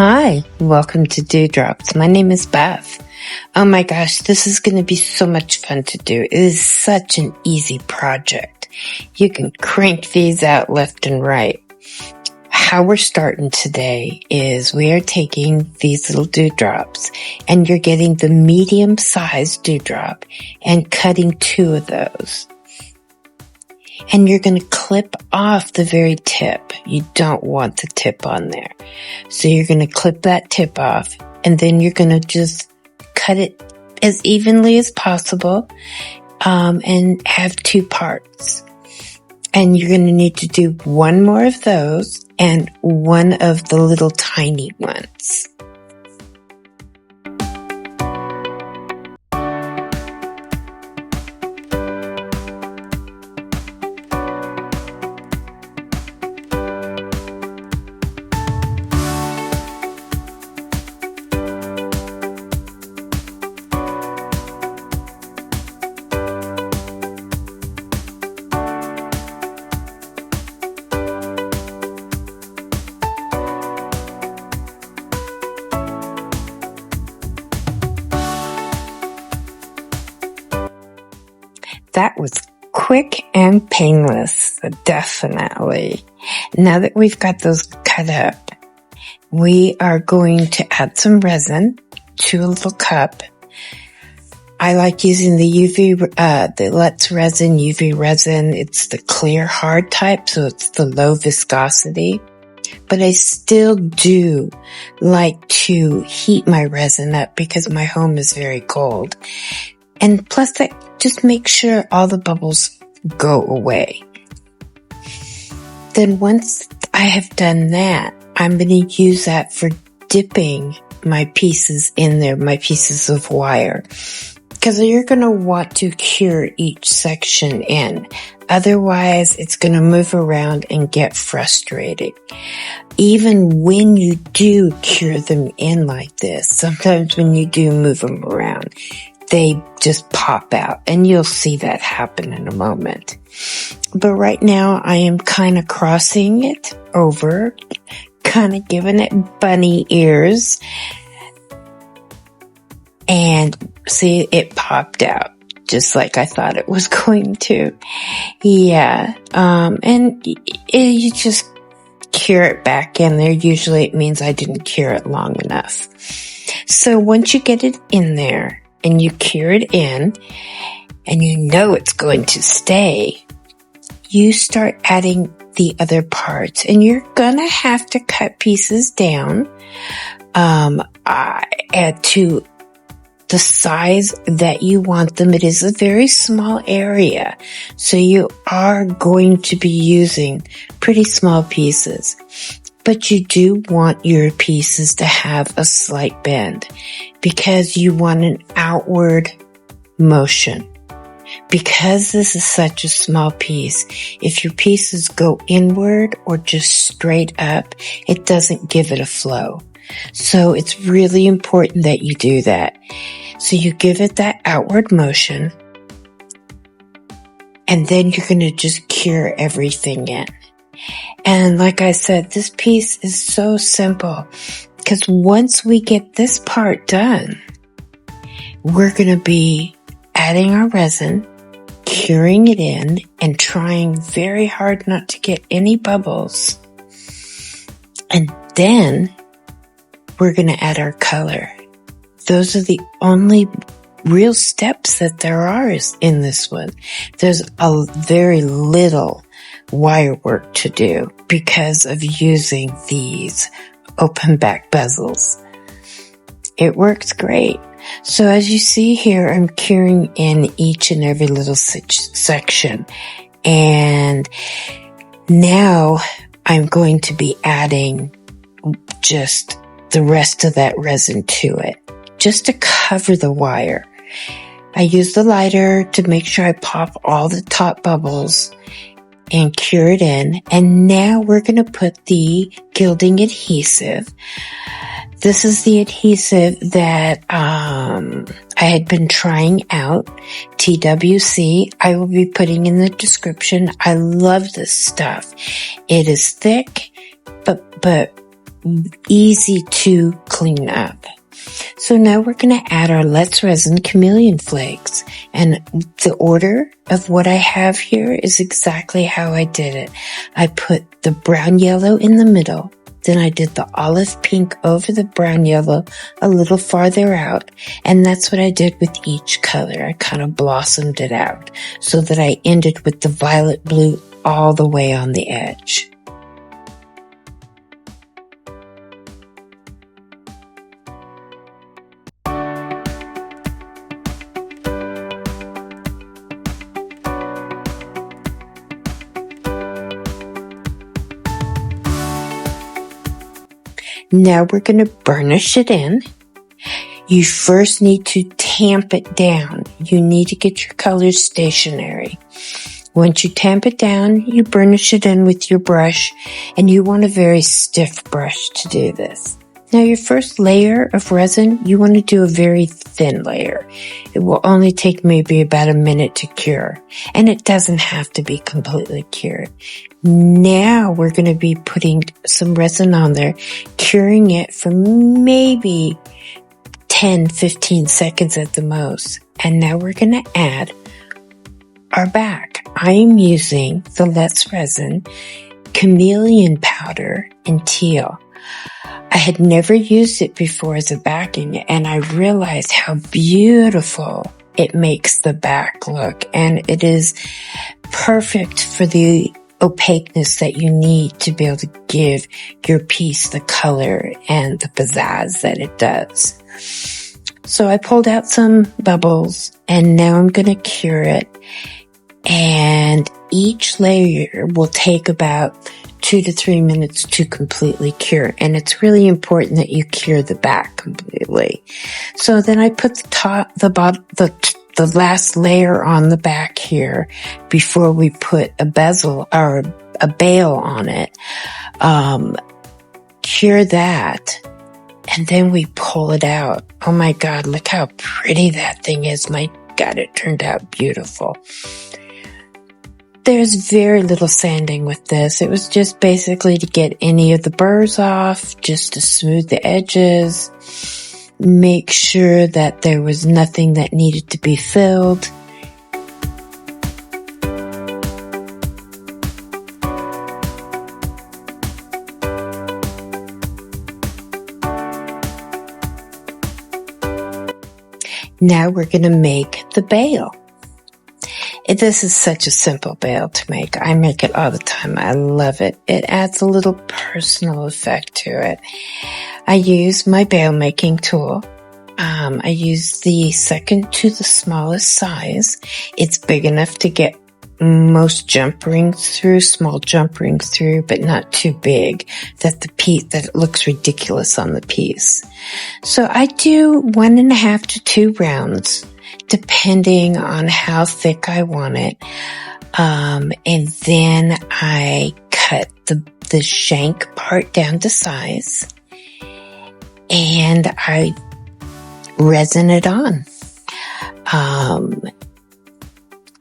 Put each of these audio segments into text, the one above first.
Hi, welcome to Dewdrops. My name is Beth. Oh my gosh, this is going to be so much fun to do. It is such an easy project. You can crank these out left and right. How we're starting today is we are taking these little dewdrops and you're getting the medium-sized dewdrop and cutting 2 of those. And you're going to clip off the very tip. You don't want the tip on there. So you're going to clip that tip off and then you're going to just cut it as evenly as possible and have 2 parts. And you're going to need to do 1 more of those and 1 of the little tiny ones. That was quick and painless, definitely. Now that we've got those cut up, we are going to add some resin to a little cup. I like using the Let's Resin UV resin. It's the clear hard type, so it's the low viscosity. But I still do like to heat my resin up because my home is very cold. And plus that just makes sure all the bubbles go away. Then once I have done that, I'm going to use that for dipping my pieces in there, my pieces of wire. Because you're going to want to cure each section in. Otherwise, it's going to move around and get frustrating. Even when you do cure them in like this, sometimes when you do move them around, they just pop out, and you'll see that happen in a moment. But right now, I am kind of crossing it over, kind of giving it bunny ears. And see, it popped out, just like I thought it was going to. Yeah, and you just cure it back in there. Usually it means I didn't cure it long enough. So once you get it in there, and you cure it in, and you know it's going to stay, you start adding the other parts, and you're gonna have to cut pieces down to the size that you want them. It is a very small area, so you are going to be using pretty small pieces. But you do want your pieces to have a slight bend because you want an outward motion. Because this is such a small piece, if your pieces go inward or just straight up, it doesn't give it a flow. So it's really important that you do that. So you give it that outward motion, and then you're going to just cure everything in. And like I said, this piece is so simple because once we get this part done, we're going to be adding our resin, curing it in, and trying very hard not to get any bubbles. And then we're going to add our color. Those are the only real steps that there are in this one. There's a very little wire work to do because of using these open back bezels. It works great. So as you see here, I'm curing in each and every little section. And now I'm going to be adding just the rest of that resin to it, just to cover the wire. I use the lighter to make sure I pop all the top bubbles and cure it in. And now we're going to put the gilding adhesive. This is the adhesive that I had been trying out, TWC. I will be putting in the description. I love this stuff. It is thick, but easy to clean up. So now we're going to add our Let's Resin Chameleon flakes. And the order of what I have here is exactly how I did it. I put the brown yellow in the middle. Then I did the olive pink over the brown yellow a little farther out. And that's what I did with each color. I kind of blossomed it out so that I ended with the violet blue all the way on the edge. Now we're going to burnish it in. You first need to tamp it down. You need to get your colors stationary. Once you tamp it down, you burnish it in with your brush, and you want a very stiff brush to do this. Now your first layer of resin, you want to do a very thin layer. It will only take maybe about a minute to cure, and it doesn't have to be completely cured. Now we're going to be putting some resin on there, curing it for maybe 10-15 seconds at the most. And now we're going to add our back. I am using the Let's Resin Chameleon powder in teal. I had never used it before as a backing, and I realized how beautiful it makes the back look. And it is perfect for the opaqueness that you need to be able to give your piece the color and the pizzazz that it does. So I pulled out some bubbles, and now I'm going to cure it. And each layer will take about 2 to 3 minutes to completely cure. And it's really important that you cure the back completely. So then I put the last layer on the back here before we put a bezel or a bail on it. Cure that. And then we pull it out. Oh my God, look how pretty that thing is. My God, it turned out beautiful. There's very little sanding with this. It was just basically to get any of the burrs off, just to smooth the edges, make sure that there was nothing that needed to be filled. Now we're going to make the bail. This is such a simple bail to make. I make it all the time. I love it. It adds a little personal effect to it. I use my bail making tool. I use the second to the smallest size. It's big enough to get most jump rings through, small jump rings through, but not too big that it looks ridiculous on the piece. So I do 1.5 to 2 rounds, depending on how thick I want it. And then I cut the shank part down to size, and I resin it on.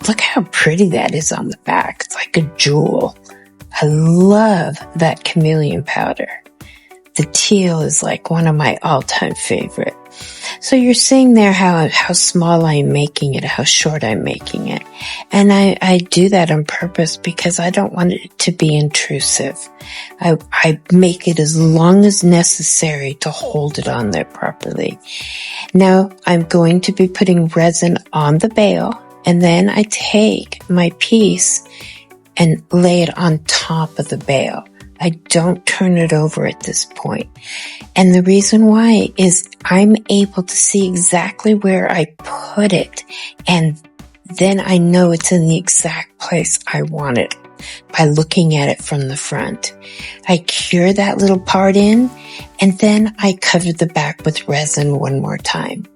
Look how pretty that is on the back. It's like a jewel. I love that chameleon powder. The teal is like one of my all-time favorite. So you're seeing there how small I'm making it, how short I'm making it. And I do that on purpose because I don't want it to be intrusive. I make it as long as necessary to hold it on there properly. Now I'm going to be putting resin on the bail, and then I take my piece and lay it on top of the bail. I don't turn it over at this point. And the reason why is I'm able to see exactly where I put it, and then I know it's in the exact place I want it by looking at it from the front. I cure that little part in, and then I cover the back with resin one more time.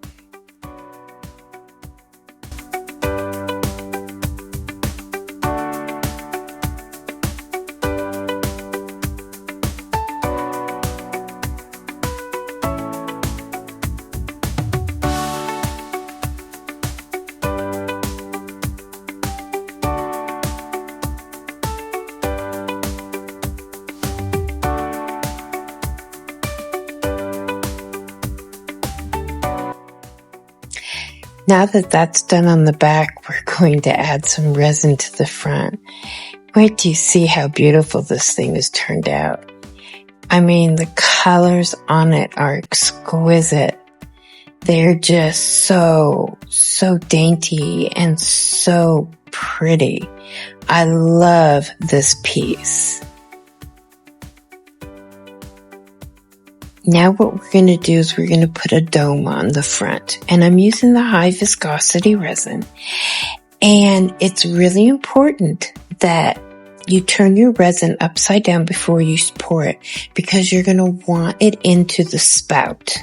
Now that that's done on the back, we're going to add some resin to the front. Wait till you see how beautiful this thing has turned out. I mean, the colors on it are exquisite. They're just so dainty and so pretty. I love this piece. Now what we're going to do is we're going to put a dome on the front, and I'm using the high viscosity resin. And it's really important that you turn your resin upside down before you pour it, because you're going to want it into the spout.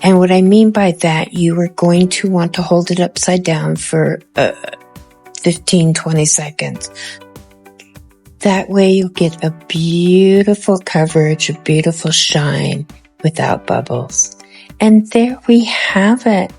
And what I mean by that, you are going to want to hold it upside down for 15-20 seconds. That way you'll get a beautiful coverage, a beautiful shine without bubbles. And there we have it.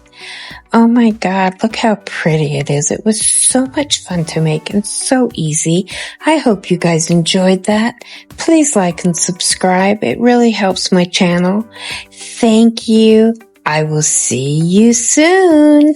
Oh my God, look how pretty it is. It was so much fun to make and so easy. I hope you guys enjoyed that. Please like and subscribe. It really helps my channel. Thank you. I will see you soon.